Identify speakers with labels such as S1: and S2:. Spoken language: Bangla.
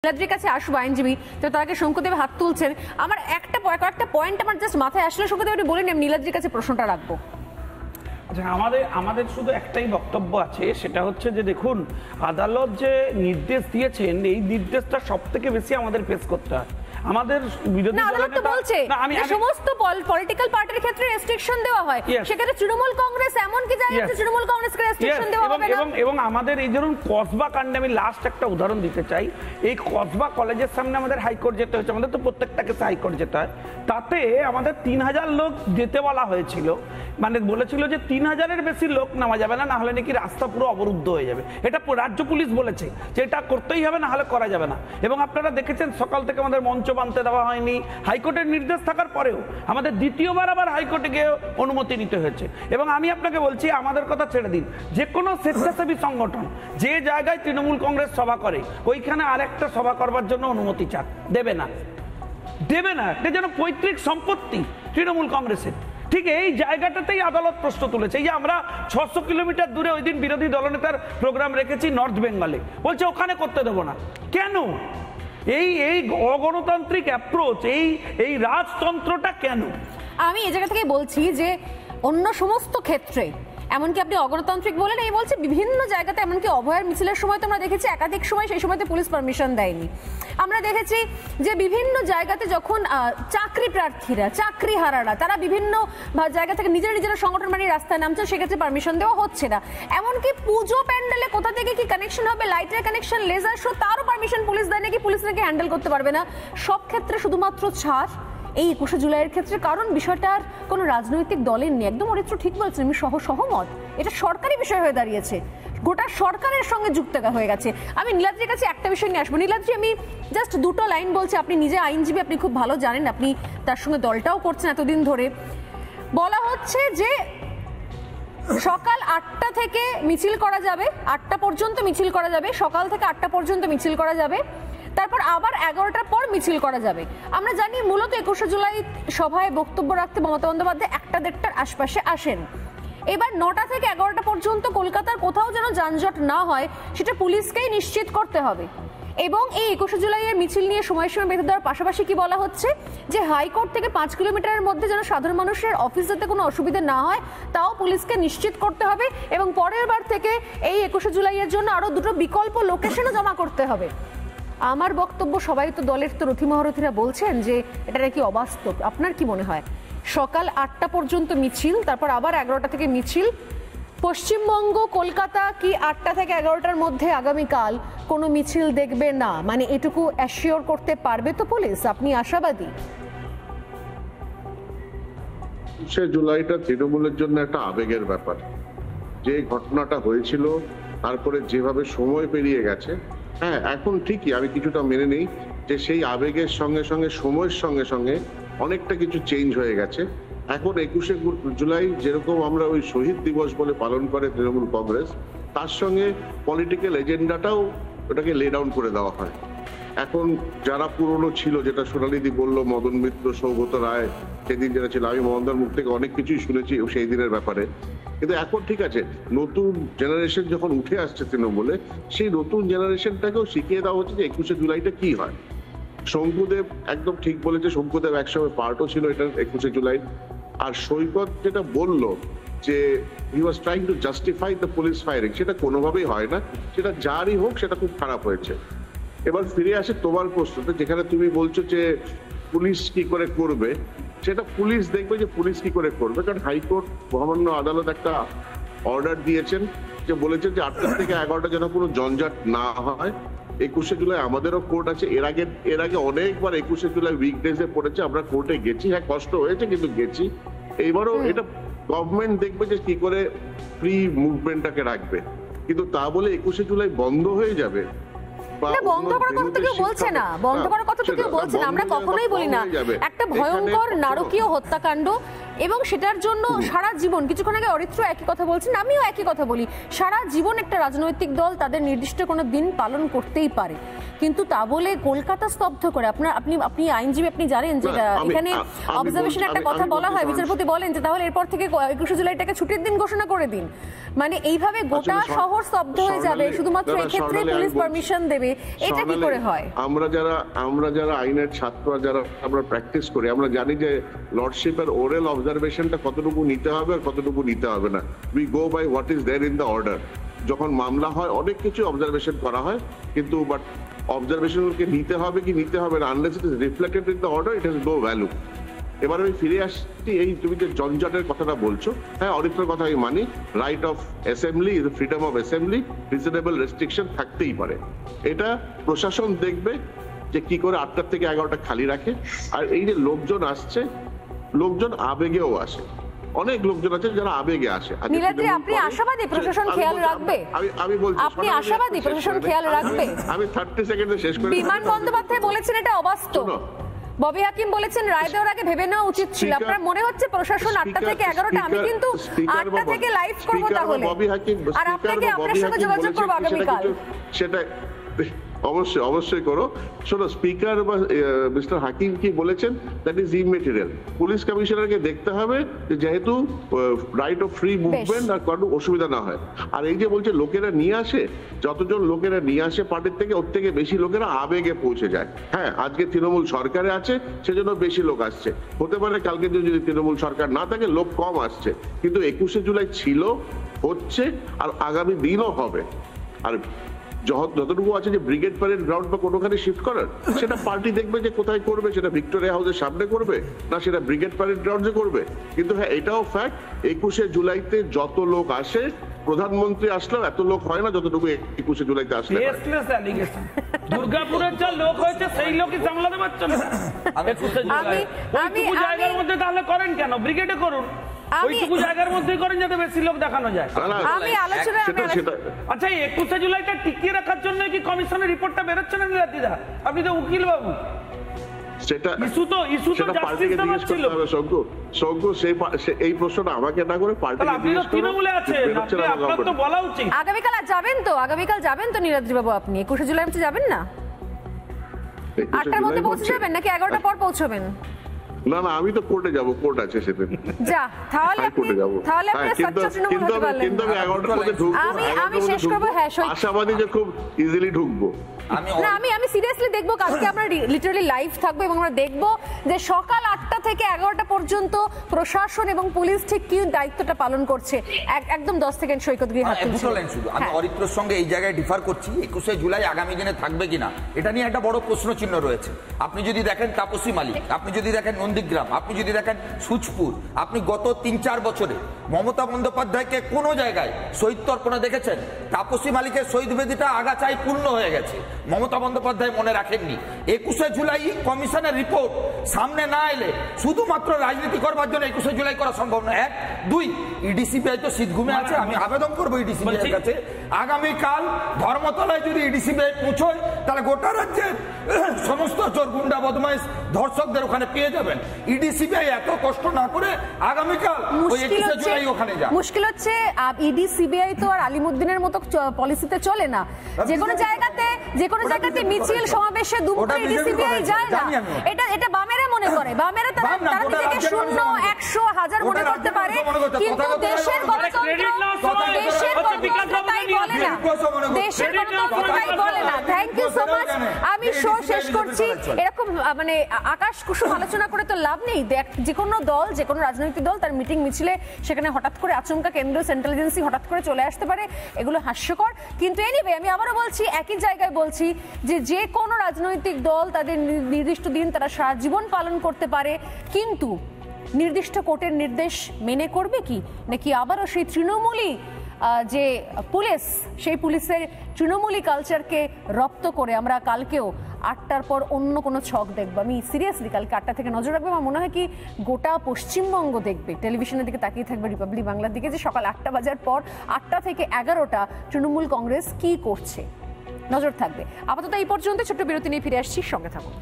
S1: নীলাদ্রির কাছে আসবো আইনজীবী, তো তার আগে শঙ্কুদেব হাত তুলছেন। আমার একটা পয়েন্ট আমার জাস্ট মাথায় আসলে, শঙ্কুদেব একটু বলে আমি নীলাদ্রির কাছে প্রশ্নটা রাখবো।
S2: আচ্ছা, আমাদের শুধু একটাই বক্তব্য আছে, সেটা হচ্ছে যে দেখুন, আদালত যে নির্দেশ দিয়েছেন এই নির্দেশটা সব থেকে বেশি আমাদের পেশ করতে হয়। আমাদের বিরোধী
S1: আদালত তো বলছে সমস্ত পলিটিক্যাল পার্টির ক্ষেত্রে রেস্ট্রিকশন দেওয়া হয়, সেক্ষেত্রে তৃণমূল কংগ্রেস এমন কি যায় যে তৃণমূল কংগ্রেসকে রেস্ট্রিকশন দেওয়া হবে না।
S2: এবং আমাদের এই ধরুন কসবা কাণ্ডে আমি লাস্ট একটা উদাহরণ দিতে চাই। এই কসবা কলেজের সামনে আমাদের হাইকোর্ট যেতে হয়েছে, আমাদের তো প্রত্যেকটা কেসে হাইকোর্ট যেতে হয়। তাতে আমাদের 3000 লোক যেতে বলা হয়েছিল, মানে বলেছিল যে 3000-এর বেশি লোক নামা যাবে না, না হলে নাকি রাস্তা পুরো অবরুদ্ধ হয়ে যাবে। এটা রাজ্য পুলিশ বলেছে যে এটা করতেই হবে, না হলে করা যাবে না। এবং আপনারা দেখেছেন সকাল থেকে আমাদের মঞ্চ বাঁধতে দেওয়া হয়নি, হাইকোর্টের নির্দেশ থাকার পরেও আমাদের দ্বিতীয়বার আবার হাইকোর্টে গিয়ে অনুমতি নিতে হয়েছে। এবং আমি আপনাকে বলছি, আমাদের কথা ছেড়ে দিন, যে কোনো স্বেচ্ছাসেবী সংগঠন যে জায়গায় তৃণমূল কংগ্রেস সভা করে ওইখানে আরেকটা সভা করবার জন্য অনুমতি চান, দেবে না। এটা যেন পৈতৃক সম্পত্তি তৃণমূল কংগ্রেসের। ঠিক এই জায়গাটাতেই আদালত প্রশ্ন তুলেছে। এই যে আমরা 600 কিলোমিটার দূরে ওই দিন বিরোধী দলনেতার প্রোগ্রাম রেখেছি নর্থ বেঙ্গলে, বলছে ওখানে করতে দেবো না। কেন? এই অগণতান্ত্রিক অ্যাপ্রোচ, এই রাজতন্ত্রটা কেন?
S1: আমি এই জায়গা থেকে বলছি যে অন্য সমস্ত ক্ষেত্রে, এমনকি আপনি অগণতান্ত্রিক বলেন, এই বলছে বিভিন্ন জায়গাতে, এমনকি অভয়ের মিছিলের সময় তো আমরা দেখেছি একাধিক সময় সেই সময়তে পুলিশ পারমিশন দেয়নি। আমরা দেখেছি যে বিভিন্ন জায়গাতে যখন চাকরি প্রার্থীরা, চাকরিহারারা, তারা বিভিন্ন জায়গা থেকে নিজেরা সংগঠন বানিয়ে রাস্তায় নামছে, সেক্ষেত্রে পারমিশন দেওয়া হচ্ছে না। এমনকি পুজো প্যান্ডেলে কোথা থেকে কি কানেকশন হবে, লাইটের কানেকশন, লেজার শো, তারও পারমিশন পুলিশ দেয় নাকি, পুলিশ নাকি হ্যান্ডেল করতে পারবে না। সব ক্ষেত্রে শুধুমাত্র ছাড় এই 21শে জুলাইয়ের ক্ষেত্রে, কারণ বিষয়টার কোনো রাজনৈতিক দলের নেই। একদম অরিত্র ঠিক বলছেন, আমি সহমত। এটা সরকারি বিষয় হয়ে দাঁড়িয়েছে, গোটা সরকারের সঙ্গে যুক্ত হয়ে গেছে। আমি নীলাদ্রির কাছে একটা বিষয় নিয়ে আসবো। নীলাদ্রি, আমি জাস্ট দুটো লাইন বলছি, আপনি নিজে আইনজীবী, আপনি খুব ভালো জানেন, আপনি তার সঙ্গে দলটাও করছেন এতদিন ধরে। বলা হচ্ছে যে সকাল 8টা থেকে মিছিল করা যাবে, 8টা পর্যন্ত মিছিল করা যাবে, সকাল থেকে 8টা পর্যন্ত মিছিল করা যাবে, তারপর আবার 11টার পর মিছিল করা যাবে। আমরা জানি মূলত 21শে জুলাই সভায় বক্তব্য রাখতে মমতা বন্দ্যোপাধ্যায় 1টা-1.5টার আশপাশে আসেন। এবার 9টা থেকে 11টা পর্যন্ত কলকাতার কোথাও যেন যানজট না হয় সেটা পুলিশকেই নিশ্চিত করতে হবে। এবং এই 21শে জুলাইয়ের মিছিল নিয়ে সময়সীমা বেঁধে দেওয়ার পাশাপাশি কি বলা হচ্ছে যে হাইকোর্ট থেকে 5 কিলোমিটারের মধ্যে যেন সাধারণ মানুষের অফিস যেতে কোনো অসুবিধা না হয় তাও পুলিশকে নিশ্চিত করতে হবে। এবং পরের বার থেকে এই 21শে জুলাইয়ের জন্য আরো দুটো বিকল্প লোকেশনও জমা করতে হবে। আমার বক্তব্য, সবাই তো দলের তো রথী মহারথীরা বলছেন যে এটা নাকি অবাস্তব। আপনার কি মনে হয়? সকাল 8টা পর্যন্ত মিছিল, তারপর আবার 11টা থেকে মিছিল, পশ্চিমবঙ্গ, কলকাতা কি 8টা থেকে 11টার মধ্যে আগামীকাল কোনো মিছিল দেখবে না? মানে এটুকু অ্যাসিওর করতে পারবে তো পুলিশ? আপনি আশাবাদী?
S3: 21শে জুলাইটা তৃণমূলের জন্য একটা আবেগের ব্যাপার। যে ঘটনাটা হয়েছিল, তারপরে যেভাবে সময় পেরিয়ে গেছে, হ্যাঁ এখন ঠিকই আমি কিছুটা মেনে নেই যে সেই আবেগের সঙ্গে সঙ্গে সময়ের সঙ্গে সঙ্গে অনেকটা কিছু চেঞ্জ হয়ে গেছে। এখন 21শে জুলাই যেরকম আমরা ওই শহীদ দিবস বলে পালন করে তৃণমূল কংগ্রেস, তার সঙ্গে পলিটিক্যাল এজেন্ডাটাও ওটাকে লে ডাউন করে দেওয়া হয়। এখন যারা পুরনো ছিল, যেটা সোনালীদি বললো, মদন মিত্র, সৌগত রায়, সেদিন যেটা ছিল, আমি মদনদার মুখ থেকে অনেক কিছুই শুনেছি সেই দিনের ব্যাপারে। কিন্তু এখন ঠিক আছে, নতুন জেনারেশন যখন উঠে আসছে তৃণমূলে, সেই নতুন জেনারেশনটাকেও শিখিয়ে দেওয়া হচ্ছে যে 21শে জুলাইটা কি হয়। শঙ্কুদেব একদম ঠিক বলেছে, শঙ্কুদেব একসময় পার্টও ছিল এটা 21শে জুলাই। আর সৈকত যেটা বললো যে he was trying to justify the police firing, সেটা কোনোভাবেই হয় না, সেটা যারই হোক সেটা খুব খারাপ হয়েছে। এবার ফিরে আসে তোমার প্রশ্নতে, যেখানে তুমি বলছো যে পুলিশ কি করে করবে, সেটা পুলিশ দেখবে যে পুলিশ কি করে করবে। কারণ হাইকোর্ট, মহামান্য আদালত একটা অর্ডার দিয়েছেন, যে বলেছেন যে 8টা থেকে 11টা যেন কোনো জঞ্জাট না হয়। 21শে জুলাই আমাদেরও কোর্ট আছে, এর আগে অনেকবার 21শে জুলাই উইকডেজে পড়েছে, আমরা কোর্টে গেছি, হ্যাঁ কষ্ট হয়েছে কিন্তু গেছি। এইবারও এটা গভর্নমেন্ট দেখবে যে কি করে ফ্রি মুভমেন্টটাকে রাখবে। কিন্তু তা বলে 21শে জুলাই বন্ধ হয়ে যাবে,
S1: বন্ধ করার কথা তো কেউ বলছে না, বন্ধ করার কথা তো কেউ বলছে না, আমরা কখনোই বলি না। একটা ভয়ঙ্কর নারকীয় হত্যাকাণ্ড, এবং সেটার জন্য সারা জীবন, কিছুক্ষণ আগে অরিত্র একই কথা বলছেন, আমিও একই কথা বলি, সারা জীবন একটা রাজনৈতিক দল তাদের নির্দিষ্ট কোনো দিন পালন করতেই পারে, কিন্তু তা বলে কলকাতা স্তব্ধ করে আপনি আইনজীবী, আপনি জানেন যে এখানে অবজারভেশন একটা কথা বলা হয়, বিচারপতি বলেন যে তাহলে এরপর থেকে 21শে জুলাইটাকে ছুটির দিন ঘোষণা করে দিন, মানে এইভাবে গোটা শহর স্তব্ধ হয়ে যাবে শুধুমাত্র এই ক্ষেত্রে পুলিশ পারমিশন দেবে, এটা কি করে হয়?
S3: আমরা যারা আইনের ছাত্র, যারা আমরা প্র্যাকটিস করি, আমরা জানি যে লর্ডশিপের ওরাল অবজারভেশনটা কতটুকু নিতে হবে আর কতটুকু নিতে হবে না। We go by what is there in the order. যখন মামলা হয় অনেক কিছু অবজারভেশন করা হয়, কিন্তু বাট অবজারভেশনকে নিতে হবে কি নিতে হবে না, unless it is reflected in the order, it has no value. এবার আমি ফিরে আসছি, এই তুমি যে জঞ্জাটের কথাটা বলছো, হ্যাঁ অরিত্রের কথা আমি মানি, right of assembly, freedom of assembly, reasonable restriction থাকতেই পারে। এটা প্রশাসন দেখবে যে কি করে 8টা থেকে 11টা খালি রাখে। আর এই যে লোকজন আসছে, লোকজন আবেগেও আসে, অনেক লোকজন আছে যারা আবেগে আসে।
S1: নীলাদ্রি, আপনি আশাবাদী প্রশাসন খেয়াল রাখবে?
S3: আমি বলছি
S1: আপনি আশাবাদী প্রশাসন খেয়াল রাখবে?
S3: আমি 30 সেকেন্ডে শেষ করে।
S1: বিমান বন্দ্যোপাধ্যায় বলেছেন এটা অবাস্তব, ববি হাকিম বলেছেন রায় দেওয়ার আগে ভেবে নেওয়া উচিত ছিল। আপনার মনে হচ্ছে প্রশাসন 8টা থেকে 11টা, আমি কিন্তু 8টা থেকে লাইভ করব তাহলে, আর আপনাকে আপনার সাথে যোগাযোগ করব আগামীকাল।
S3: সেটা অবশ্যই করো। শোনো, স্পিকার বা মিস্টার হাকিম কি বলেছেন, দ্যাট ইজ ইমেটেরিয়াল। পুলিশ কমিশনারকে দেখতে হবে যেহেতু রাইট অফ ফ্রি মুভমেন্ট আর কোনো অসুবিধা না হয়। আর এই যে বলছে লোকেরা নিয়ে আসে, যতজন লোকেরা নিয়ে আসে পার্টির থেকে, ওর থেকে বেশি লোকেরা আবেগে পৌঁছে যায়। হ্যাঁ, আজকে তৃণমূল সরকারে আছে সেজন্য বেশি লোক আসছে, হতে পারে কালকে যদি তৃণমূল সরকার না থাকে লোক কম আসছে, কিন্তু 21শে জুলাই ছিল, হচ্ছে, আর আগামী দিনও হবে। আর যতটুকু আছে যে ব্রিগেড প্যারেড গ্রাউন্ড বা কোনোখানে শিফট করার, সেটা পার্টি দেখবে যে কোথায় করবে, সেটা ভিক্টোরিয়া হাউসের সামনে করবে না সেটা ব্রিগেড প্যারেড গ্রাউন্ডে করবে। কিন্তু হ্যাঁ, এটাও ফ্যাক্ট, 21শে জুলাইতে যত লোক আসে, প্রধানমন্ত্রী আসলেও এত লোক হয় না যতটুকু 21শে জুলাইতে আসলে।
S2: দুর্গাপুরের যা লোক হয়েছে সেই লোকই সামলাতে পারছে না 21শে জুলাই। ওইটুকু জায়গার মধ্যে তাহলে করেন কেন? ব্রিগেডে করুন, ওইটুকু জায়গার মধ্যেই করেন যাতে বেশি লোক দেখানো যায়। আচ্ছা, 21শে জুলাইটা টিকিয়ে রাখার জন্য কি কমিশনের রিপোর্টটা বেরোচ্ছে না নীলাদ্রিদা? আপনি তো উকিল বাবু,
S3: এই প্রশ্নটা আমাকে না করে
S1: আগামীকাল যাবেন তো? আগামীকাল যাবেন তো নীলাদ্রি বাবু? আপনি 21শে জুলাই যাবেন না? 8টার মধ্যে পৌঁছে যাবেন নাকি 11টার পর পৌঁছবেন?
S3: না, আমি তো কোর্টে যাব, কোর্ট আছে সেদিন।
S1: যা, তাহলে আপনি কিন্তু
S3: আমি 11টার মধ্যে ঢুকবো।
S1: আমি শেষ করব। হ্যাঁ,
S3: আশাবাদী যে খুব ইজিলি ঢুকবো।
S1: আমি সিরিয়াসলি দেখবো, কালকে আমরা লিটারালি লাইভ থাকবো এবং আমরা দেখবো যে সকাল 8টা থেকে 11টা পর্যন্ত প্রশাসন এবং পুলিশ ঠিক কি দায়িত্বটা পালন করছে। একদম 10 সেকেন্ড সৈকত গিয়ে হাত তুলছি।
S4: আমি অরিত্রর সঙ্গে এই জায়গায় ডিফার করছি। 21শে জুলাই আগামী দিনে থাকবে কিনা এটা নিয়ে একটা বড় প্রশ্ন চিহ্ন রয়েছে। আপনি যদি দেখেন তাপসী মালিক, আপনি যদি দেখেন নন্দীগ্রাম, আপনি যদি দেখেন সুচপুর, আপনি গত 3-4 বছরে মমতা বন্দ্যোপাধ্যায়কে কোনো জায়গায় শহীদ তর্পণা দেখেছেন? তাপসী মালিকের শহীদ বেদিটা আগাছাই পূর্ণ হয়ে গেছে, মমতা বন্দ্যোপাধ্যায় মনে রাখেননি। 21শে জুলাই কমিশনের রিপোর্ট সামনে না এলে শুধুমাত্র রাজনীতি করবার জন্য 21শে জুলাই করা সম্ভব না। 1, 2, ইডিসিবিআই তো শীত ঘুমে আছে। আমি আবেদন করবো ইডিসিবিআই এর কাছে, আগামীকাল ধর্মতলায় যদি ইডিসিবিআই পৌঁছয় তাহলে গোটা রাজ্যের সমস্ত চোর গুন্ডা বদমাইশ ধর্ষকদের ওখানে পেয়ে যাবেন। ইডিসিবিআই এত কষ্ট না করে আগামীকাল ওই 21শে জুলাই ওখানে যান।
S1: মুশকিল হচ্ছে ইডিসিবিআই তো আর আলিমুদ্দিনের মতো পলিসিতে চলে না। যে কোনো জায়গাতে মিছিল সমাবেশে দুমুখে ইডিসিবিআই যায় না। এটা বামেরা মনে করে, বামেরা তারা নিজেকে 0, 100, 1000 মনে করতে পারে, কিন্তু দেশের গণতন্ত্র তাই বলে না, দেশের গণতন্ত্র তাই বলে না। Thank you so much. আমি শো শেষ করছি। এরকম মানে আকাশ কুসুম আলোচনা করে তো লাভ নেই। যে কোনো দল, যে কোনো রাজনৈতিক দল তার মিটিং মিছিলে সেখানে হঠাৎ করে আচমকা কেন্দ্রীয় সেন্ট্রাল এজেন্সি হঠাৎ করে চলে আসতে পারে, এগুলো হাস্যকর। কিন্তু এনিওয়ে, আমি আবারও বলছি, একই জায়গায় বলছি যে কোনো রাজনৈতিক দল তাদের নির্দিষ্ট দিন তারা সারা জীবন পালন করতে পারে, কিন্তু নির্দিষ্ট কোর্টের নির্দেশ মেনে করবে কি, নাকি আবারও সেই তৃণমূলী যে পুলিশ, সেই পুলিশের তৃণমূলী কালচারকে রপ্ত করে আমরা কালকেও 8টার পর অন্য কোনো ছক দেখবো। আমি সিরিয়াসলি কালকে 8টা থেকে নজর রাখবো। আমার মনে হয় কি গোটা পশ্চিমবঙ্গ দেখবে, টেলিভিশনের দিকে তাকিয়ে থাকবে, রিপাবলিক বাংলার দিকে, যে সকাল 8টা বাজার পর 8টা থেকে 11টা তৃণমূল কংগ্রেস কি করছে, নজর থাকবে। আপাতত এই পর্যন্ত ছোট্ট বিরতি নিয়ে ফিরে আসছি, সঙ্গে থাকুন।